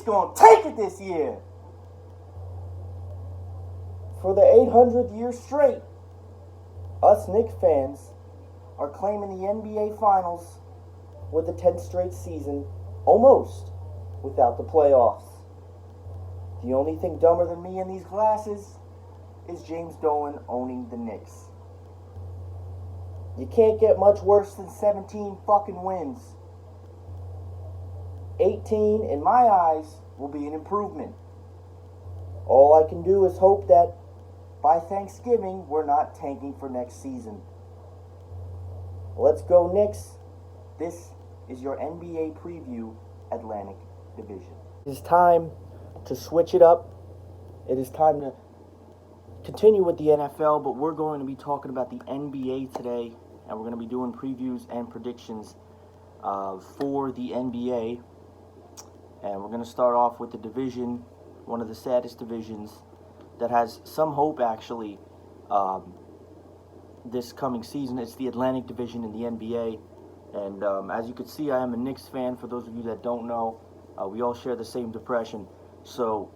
gonna take it this year. For the 800th year straight, us Knicks fans are claiming the NBA Finals with the 10th straight season, almost without the playoffs. The only thing dumber than me in these glasses is James Dolan owning the Knicks. You can't get much worse than 17 fucking wins. 18, in my eyes, will be an improvement. All I can do is hope that by Thanksgiving, we're not tanking for next season. Let's go Knicks. This is your NBA preview, Atlantic Division. It's time to switch it up. It is time to continue with the NFL, but we're going to be talking about the NBA today, and we're going to be doing previews and predictions for the NBA. And we're going to start off with the division, one of the saddest divisions that has some hope, actually, this coming season. It's the Atlantic Division in the NBA. And as you can see, I am a Knicks fan. For those of you that don't know, we all share the same depression. So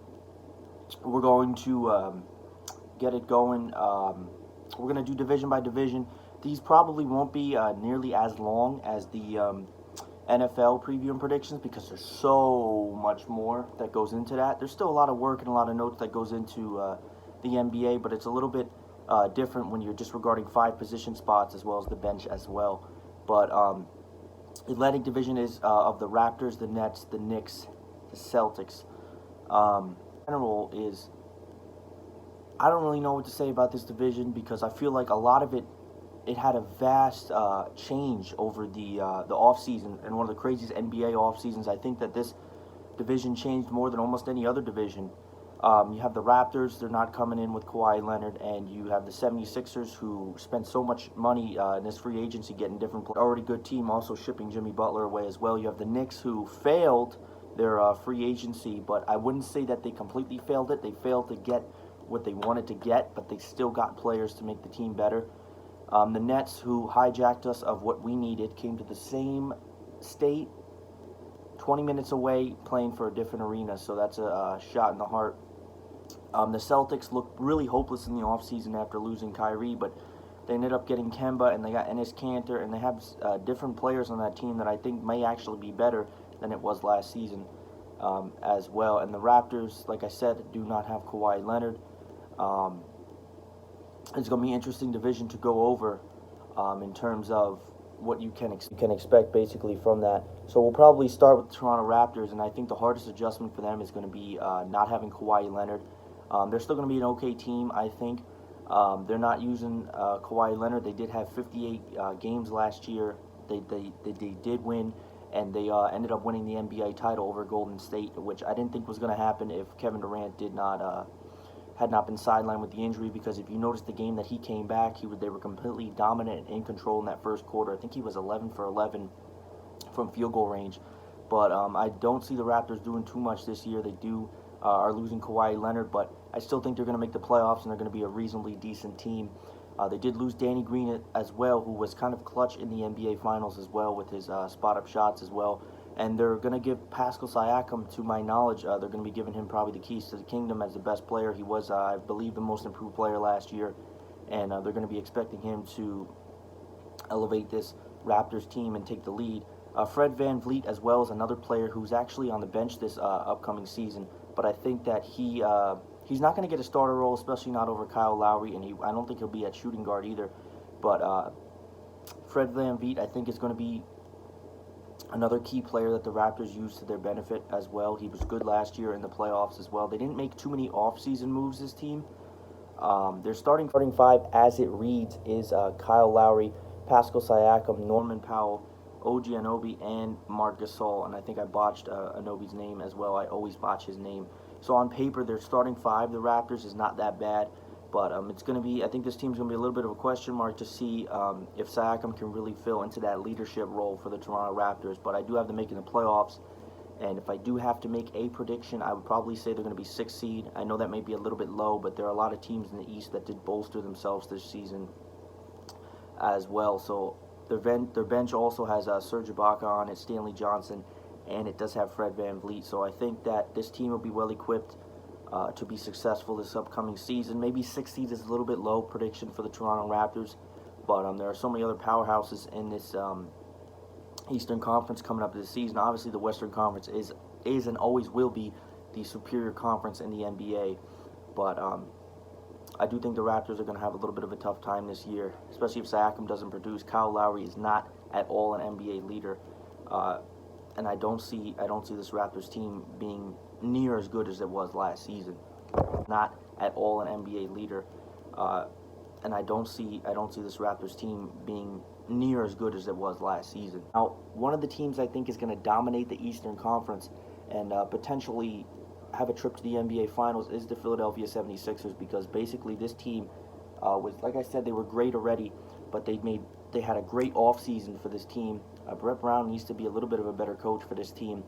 we're going to get it going. We're going to do division by division. These probably won't be nearly as long as the NFL preview and predictions, because there's so much more that goes into that. There's still a lot of work and a lot of notes that goes into the NBA, but it's a little bit different when you're disregarding 5 position spots as well as the bench as well. But Atlantic Division is of the Raptors, the Nets, the Knicks, the Celtics. General is, I don't really know what to say about this division, because I feel like a lot of it had a vast change over the offseason, and one of the craziest NBA offseasons. I think that this division changed more than almost any other division. You have the Raptors, they're not coming in with Kawhi Leonard, and you have the 76ers, who spent so much money in this free agency getting different players. Already good team, also shipping Jimmy Butler away as well. You have the Knicks, who failed their free agency, but I wouldn't say that they completely failed it. They failed to get what they wanted to get, but they still got players to make the team better. The Nets, who hijacked us of what we needed, came to the same state, 20 minutes away, playing for a different arena, so that's a shot in the heart. The Celtics looked really hopeless in the offseason after losing Kyrie, but they ended up getting Kemba, and they got Enes Kanter, and they have different players on that team that I think may actually be better than it was last season as well. And the Raptors, like I said, do not have Kawhi Leonard. It's going to be an interesting division to go over in terms of what you can expect basically from that. So we'll probably start with the Toronto Raptors, and I think the hardest adjustment for them is going to be not having Kawhi Leonard. They're still going to be an okay team, I think. They're not using Kawhi Leonard. They did have 58 games last year. They did win, and they ended up winning the NBA title over Golden State, which I didn't think was going to happen if Kevin Durant had not been sidelined with the injury, because if you notice the game that he came back, they were completely dominant and in control in that first quarter. I think he was 11 for 11 from field goal range. But I don't see the Raptors doing too much this year. They are losing Kawhi Leonard, but I still think they're going to make the playoffs, and they're going to be a reasonably decent team. They did lose Danny Green as well, who was kind of clutch in the NBA Finals as well with his spot-up shots as well. And they're going to give Pascal Siakam, to my knowledge, they're going to be giving him probably the keys to the kingdom as the best player. He was, I believe, the most improved player last year, and they're going to be expecting him to elevate this Raptors team and take the lead. Fred VanVleet as well is another player who's actually on the bench this upcoming season, but I think that he's not going to get a starter role, especially not over Kyle Lowry, and I don't think he'll be at shooting guard either. But Fred VanVleet, I think, is going to be another key player that the Raptors use to their benefit as well. He was good last year in the playoffs as well. They didn't make too many off-season moves, this team. Their starting 5, as it reads, is Kyle Lowry, Pascal Siakam, Norman Powell, OG Anunoby, and Marc Gasol. And I think I botched Anunoby's name as well. I always botch his name. So on paper, their starting 5, the Raptors, is not that bad. But it's going to be, I think this team's going to be a little bit of a question mark to see if Siakam can really fill into that leadership role for the Toronto Raptors. But I do have them making the playoffs. And if I do have to make a prediction, I would probably say they're going to be 6th seed. I know that may be a little bit low, but there are a lot of teams in the East that did bolster themselves this season as well. So their bench also has Serge Ibaka on it, Stanley Johnson, and it does have Fred VanVleet. So I think that this team will be well equipped to be successful this upcoming season. Maybe 6 seed is a little bit low prediction for the Toronto Raptors, but there are so many other powerhouses in this Eastern Conference coming up this season. Obviously, the Western Conference is and always will be the superior conference in the NBA, but I do think the Raptors are going to have a little bit of a tough time this year, especially if Siakam doesn't produce. Kyle Lowry is not at all an NBA leader, and I don't see this Raptors team being near as good as it was last season. Not at all an NBA leader, and I don't see this Raptors team being near as good as it was last season. Now, one of the teams I think is going to dominate the Eastern Conference and potentially have a trip to the NBA Finals is the Philadelphia 76ers, because basically this team was, like I said, they were great already, but they had a great offseason for this team. Brett Brown needs to be a little bit of a better coach for this team.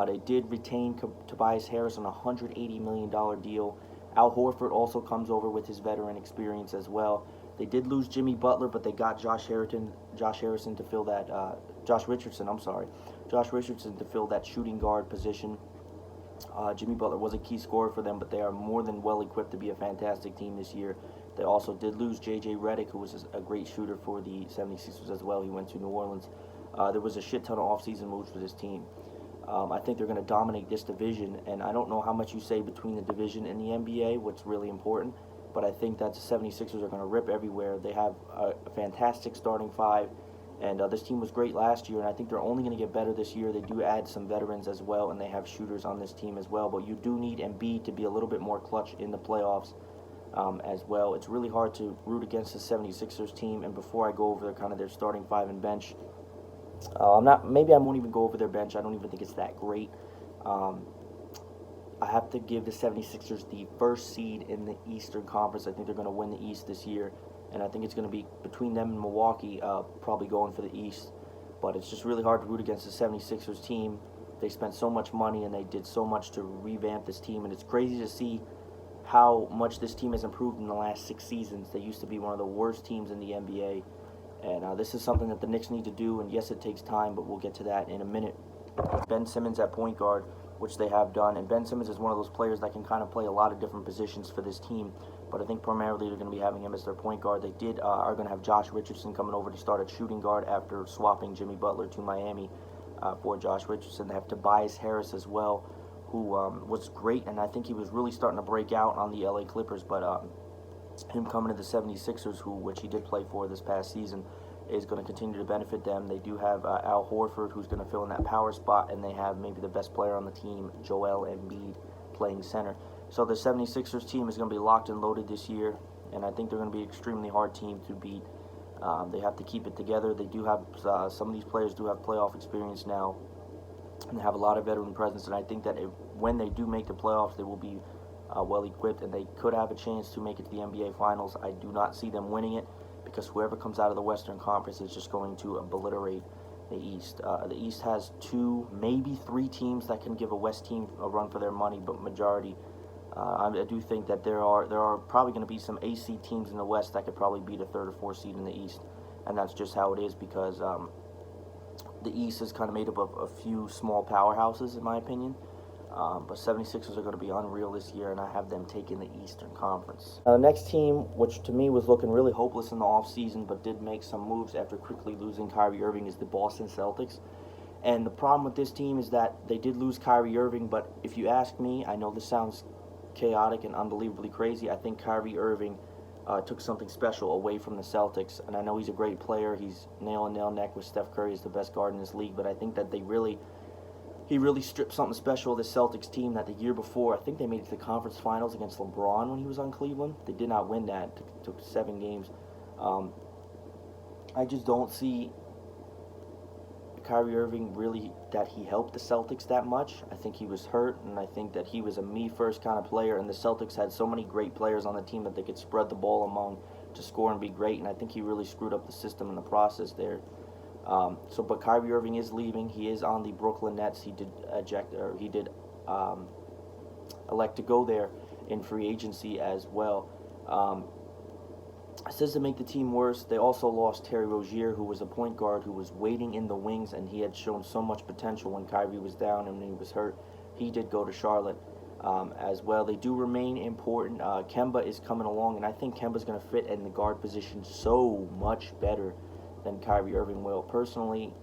They did retain Tobias Harris on a $180 million deal. Al Horford also comes over with his veteran experience as well. They did lose Jimmy Butler, but they got Josh Richardson to fill that shooting guard position. Jimmy Butler was a key scorer for them, but they are more than well equipped to be a fantastic team this year. They also did lose J.J. Redick, who was a great shooter for the 76ers as well. He went to New Orleans. There was a shit ton of offseason moves for this team. I think they're going to dominate this division, and I don't know how much you say between the division and the NBA, what's really important, but I think that the 76ers are going to rip everywhere. They have a fantastic starting five, and this team was great last year, and I think they're only going to get better this year. They do add some veterans as well, and they have shooters on this team as well, but you do need Embiid to be a little bit more clutch in the playoffs as well. It's really hard to root against the 76ers team, and before I go over their starting five and bench, maybe I won't even go over their bench. I don't even think it's that great. I have to give the 76ers the first seed in the Eastern Conference. I think they're going to win the East this year, and I think it's going to be between them and Milwaukee, probably going for the East. But it's just really hard to root against the 76ers team. They spent so much money, and they did so much to revamp this team, and it's crazy to see how much this team has improved in the last 6 seasons. They used to be one of the worst teams in the NBA. And this is something that the Knicks need to do, and yes, it takes time, but we'll get to that in a minute. Ben Simmons at point guard, which they have done, and Ben Simmons is one of those players that can kind of play a lot of different positions for this team, but I think primarily they're going to be having him as their point guard. They are going to have Josh Richardson coming over to start at shooting guard after swapping Jimmy Butler to Miami for Josh Richardson. They have Tobias Harris as well, who was great, and I think he was really starting to break out on the LA Clippers, but him coming to the 76ers, which he did play for this past season, is going to continue to benefit them. They do have Al Horford, who's going to fill in that power spot, and they have maybe the best player on the team, Joel Embiid, playing center. So the 76ers team is going to be locked and loaded this year, and I think they're going to be an extremely hard team to beat. They have to keep it together. They do have some of these players do have playoff experience now, and they have a lot of veteran presence, and I think that when they do make the playoffs, they will be well equipped, and they could have a chance to make it to the NBA Finals. I do not see them winning it, because whoever comes out of the Western Conference is just going to obliterate the East. The East has 2, maybe 3 teams that can give a West team a run for their money, but majority, I do think that there are probably going to be some AC teams in the West that could probably beat a 3rd or 4th seed in the East, and that's just how it is, because the East is kind of made up of a few small powerhouses, in my opinion. But 76ers are going to be unreal this year, and I have them taking the Eastern Conference. The next team, which to me was looking really hopeless in the offseason, but did make some moves after quickly losing Kyrie Irving, is the Boston Celtics. And the problem with this team is that they did lose Kyrie Irving, but if you ask me, I know this sounds chaotic and unbelievably crazy, I think Kyrie Irving took something special away from the Celtics. And I know he's a great player. He's nail and nail neck with Steph Curry as the best guard in this league, but I think that he really stripped something special of the Celtics team that the year before, I think they made it to the conference finals against LeBron when he was on Cleveland. They did not win that. It took 7 games. I just don't see Kyrie Irving really that he helped the Celtics that much. I think he was hurt, and I think that he was a me-first kind of player, and the Celtics had so many great players on the team that they could spread the ball among to score and be great, and I think he really screwed up the system in the process there. But Kyrie Irving is leaving. He is on the Brooklyn Nets. He did elect to go there in free agency as well. Says to make the team worse, they also lost Terry Rozier, who was a point guard who was waiting in the wings, and he had shown so much potential when Kyrie was down and when he was hurt. He did go to Charlotte as well. They do remain important. Kemba is coming along, and I think Kemba's going to fit in the guard position so much better than Kyrie Irving will. Personally,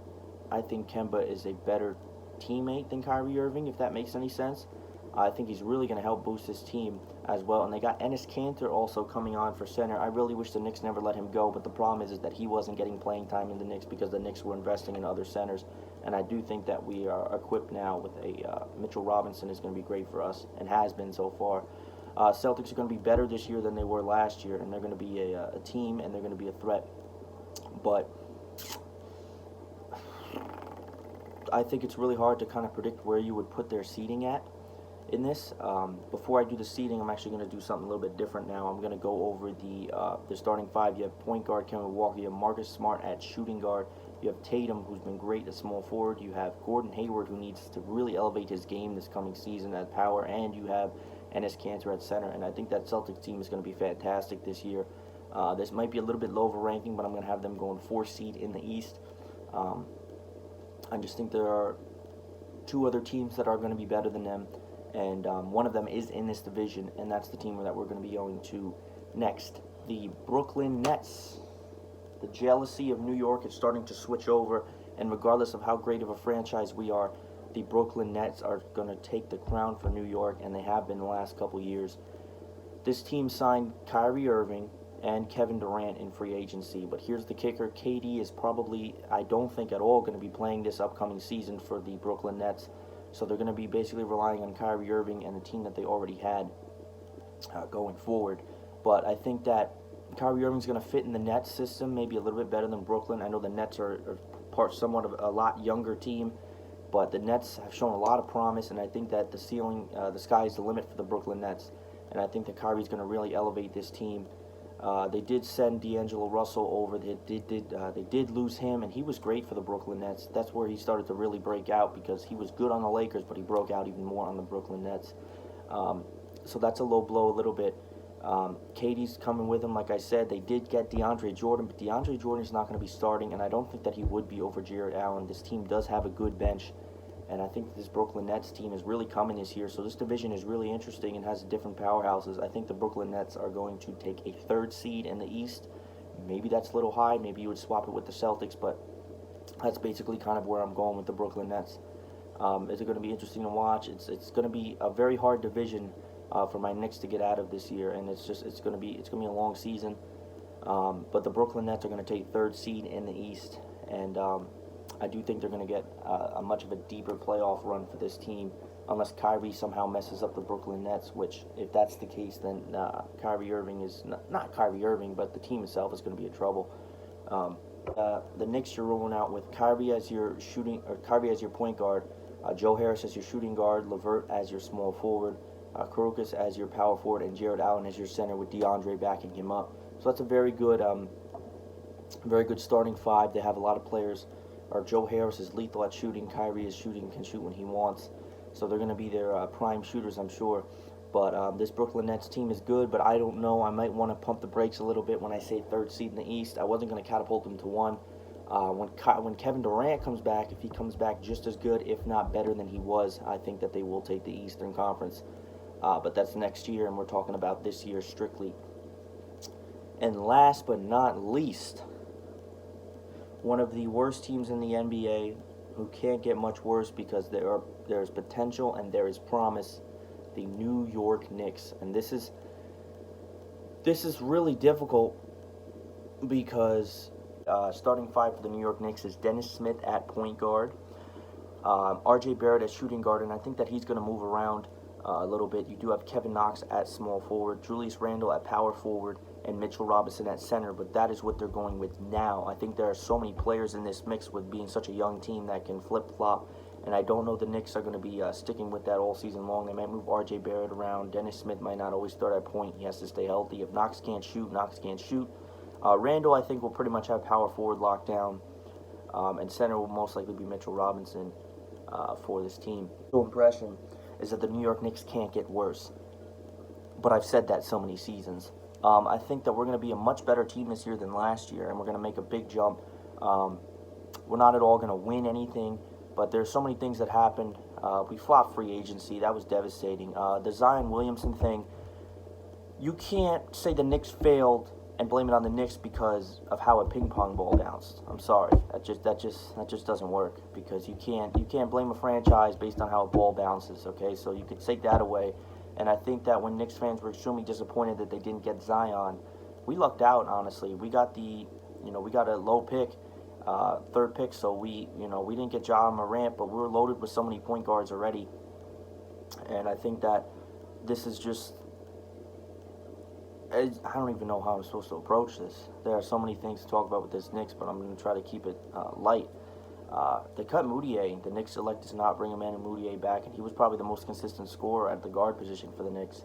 I think Kemba is a better teammate than Kyrie Irving, if that makes any sense. I think he's really going to help boost his team as well. And they got Enes Kanter also coming on for center. I really wish the Knicks never let him go, but the problem is that he wasn't getting playing time in the Knicks because the Knicks were investing in other centers. And I do think that we are equipped now with a Mitchell Robinson is going to be great for us and has been so far. Celtics are going to be better this year than they were last year, and they're going to be a team, and they're going to be a threat. But I think it's really hard to kind of predict where you would put their seeding at in this. Before I do the seeding, I'm actually going to do something a little bit different now. I'm going to go over the starting five. You have point guard Kevin Walker. You have Marcus Smart at shooting guard. You have Tatum, who's been great at small forward. You have Gordon Hayward, who needs to really elevate his game this coming season at power. And you have Enes Kanter at center. And I think that Celtics team is going to be fantastic this year. This might be a little bit low of a ranking, but I'm going to have them going 4th seed in the East. I just think there are two other teams that are going to be better than them. And one of them is in this division, and that's the team that we're going to be going to next. The Brooklyn Nets. The jealousy of New York is starting to switch over, and regardless of how great of a franchise we are, the Brooklyn Nets are going to take the crown for New York, and they have been the last couple years. This team signed Kyrie Irving and Kevin Durant in free agency, but here's the kicker. KD is probably, I don't think at all, going to be playing this upcoming season for the Brooklyn Nets. So they're going to be basically relying on Kyrie Irving and the team that they already had going forward. But I think that Kyrie Irving's going to fit in the Nets system maybe a little bit better than Brooklyn. I know the Nets are somewhat of a lot younger team, but the Nets have shown a lot of promise, and I think that the sky is the limit for the Brooklyn Nets. And I think that Kyrie's going to really elevate this team. They did send D'Angelo Russell over. They did lose him, and he was great for the Brooklyn Nets. That's where he started to really break out because he was good on the Lakers, but he broke out even more on the Brooklyn Nets. So that's a low blow a little bit. KD's coming with him, like I said. They did get DeAndre Jordan, but DeAndre Jordan is not going to be starting, and I don't think that he would be over Jared Allen. This team does have a good bench, and I think this Brooklyn Nets team is really coming this year. So this division is really interesting and has different powerhouses. I think the Brooklyn Nets are going to take a 3rd seed in the East. Maybe that's a little high. Maybe you would swap it with the Celtics, but that's basically kind of where I'm going with the Brooklyn Nets. Is it going to be interesting to watch? It's going to be a very hard division for my Knicks to get out of this year, and it's going to be a long season. But the Brooklyn Nets are going to take 3rd seed in the East, and I do think they're going to get a much of a deeper playoff run for this team, unless Kyrie somehow messes up the Brooklyn Nets, which, if that's the case, then Kyrie Irving is not Kyrie Irving, but the team itself is going to be in trouble. The Knicks you're rolling out with Kyrie as your point guard, Joe Harris as your shooting guard, LeVert as your small forward, Kurukas as your power forward, and Jared Allen as your center with DeAndre backing him up. So that's a very good starting five. They have a lot of players. Joe Harris is lethal at shooting. Kyrie is can shoot when he wants. So they're going to be their prime shooters, I'm sure. But this Brooklyn Nets team is good, but I don't know. I might want to pump the brakes a little bit when I say 3rd seed in the East. I wasn't going to catapult them to 1. When Kevin Durant comes back, if he comes back just as good, if not better than he was, I think that they will take the Eastern Conference. But that's next year, and we're talking about this year strictly. And last but not least, one of the worst teams in the NBA, who can't get much worse because there's potential and there is promise, the New York Knicks. And this is really difficult because starting five for the New York Knicks is Dennis Smith at point guard, R.J. Barrett at shooting guard, and I think that he's going to move around a little bit. You do have Kevin Knox at small forward, Julius Randle at power forward, and Mitchell Robinson at center, but that is what they're going with now. I think there are so many players in this mix with being such a young team that can flip-flop, and I don't know the Knicks are going to be sticking with that all season long. They might move R.J. Barrett around. Dennis Smith might not always start at point. He has to stay healthy. If Knox can't shoot, Knox can't shoot. Randle, I think, will pretty much have power forward locked down, and center will most likely be Mitchell Robinson for this team. The impression is that the New York Knicks can't get worse, but I've said that so many seasons. I think that we're going to be a much better team this year than last year, and we're going to make a big jump. We're not at all going to win anything, but there's so many things that happened. We flopped free agency. That was devastating. The Zion Williamson thing, you can't say the Knicks failed and blame it on the Knicks because of how a ping pong ball bounced. I'm sorry, that just doesn't work, because you can't blame a franchise based on how a ball bounces. Okay, so you could take that away, and I think that when Knicks fans were extremely disappointed that they didn't get Zion, we lucked out. Honestly, we got a low pick, third pick, so we didn't get Ja Morant, but we were loaded with so many point guards already, and I think that this is just. I don't even know how I'm supposed to approach this. There are so many things to talk about with this Knicks, but I'm going to try to keep it light. They cut Moutier. The Knicks elected to not bring Emmanuel Moutier back, and he was probably the most consistent scorer at the guard position for the Knicks.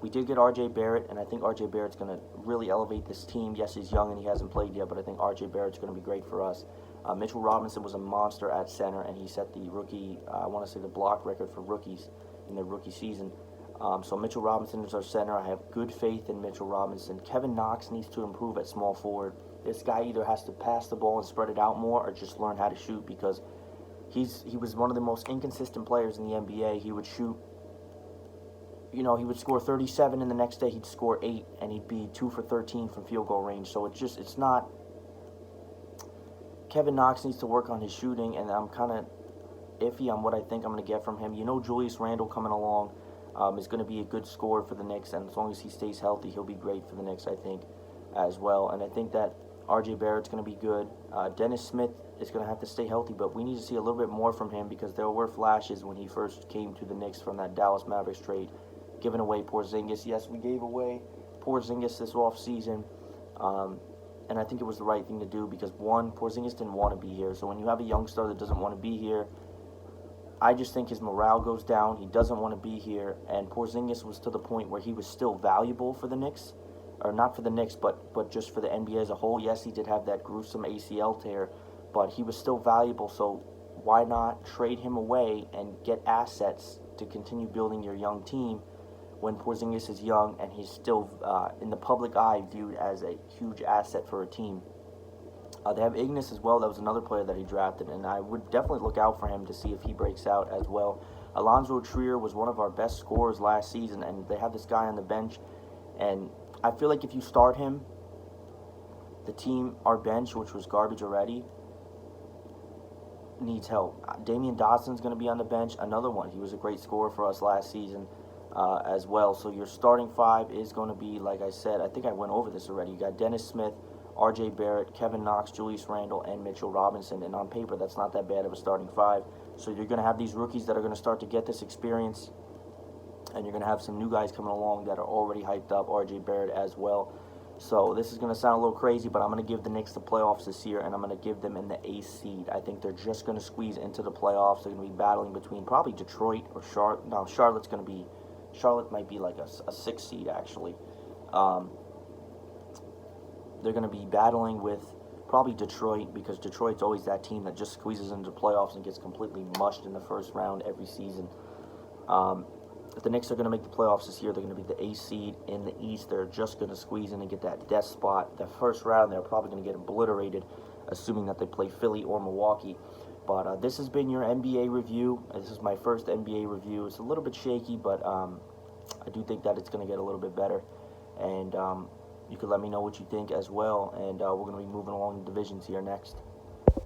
We did get R.J. Barrett, and I think R.J. Barrett's going to really elevate this team. Yes, he's young and he hasn't played yet, but I think R.J. Barrett's going to be great for us. Mitchell Robinson was a monster at center, and he set the rookie, the block record for rookies in their rookie season. So Mitchell Robinson is our center. I have good faith in Mitchell Robinson. Kevin Knox needs to improve at small forward. This guy either has to pass the ball and spread it out more, or just learn how to shoot, because he was one of the most inconsistent players in the NBA. He would shoot, he would score 37, and the next day he'd score 8, and he'd be 2 for 13 from field goal range. So it's not. Kevin Knox needs to work on his shooting, and I'm kind of iffy on what I think I'm going to get from him. Julius Randle coming along. Is going to be a good scorer for the Knicks, and as long as he stays healthy, he'll be great for the Knicks, I think, as well. And I think that R.J. Barrett's going to be good. Dennis Smith is going to have to stay healthy, but we need to see a little bit more from him, because there were flashes when he first came to the Knicks from that Dallas Mavericks trade, giving away Porzingis. Yes, we gave away Porzingis this offseason, and I think it was the right thing to do, because, one, Porzingis didn't want to be here. So when you have a young star that doesn't want to be here, I just think his morale goes down. He doesn't want to be here, and Porzingis was to the point where he was still valuable for the Knicks, or not for the Knicks, but just for the NBA as a whole. Yes, he did have that gruesome ACL tear, but he was still valuable, so why not trade him away and get assets to continue building your young team when Porzingis is young and he's still, in the public eye, viewed as a huge asset for a team. They have Ignis as well. That was another player that he drafted, and I would definitely look out for him to see if he breaks out as well. Alonzo Trier was one of our best scorers last season, and they have this guy on the bench, and I feel like if you start him, our bench, which was garbage already, needs help. Damian Dotson's going to be on the bench, another one. He was a great scorer for us last season as well. So your starting five is going to be, like I said, I think I went over this already. You got Dennis Smith, R.J. Barrett, Kevin Knox, Julius Randle, and Mitchell Robinson. And on paper, that's not that bad of a starting five. So you're going to have these rookies that are going to start to get this experience, and you're going to have some new guys coming along that are already hyped up, R.J. Barrett as well. So this is going to sound a little crazy, but I'm going to give the Knicks the playoffs this year, and I'm going to give them in the 8th seed. I think they're just going to squeeze into the playoffs. They're going to be battling between probably Detroit or Charlotte. No, Charlotte might be like a 6th seed, actually. They're going to be battling with probably Detroit, because Detroit's always that team that just squeezes into the playoffs and gets completely mushed in the first round every season. If the Knicks are going to make the playoffs this year, they're going to be the 8th seed in the East. They're just going to squeeze in and get that death spot. The first round, they're probably going to get obliterated, assuming that they play Philly or Milwaukee. But this has been your NBA review. This is my first NBA review. It's a little bit shaky, but I do think that it's going to get a little bit better. And you could let me know what you think as well, and we're going to be moving along the divisions here next.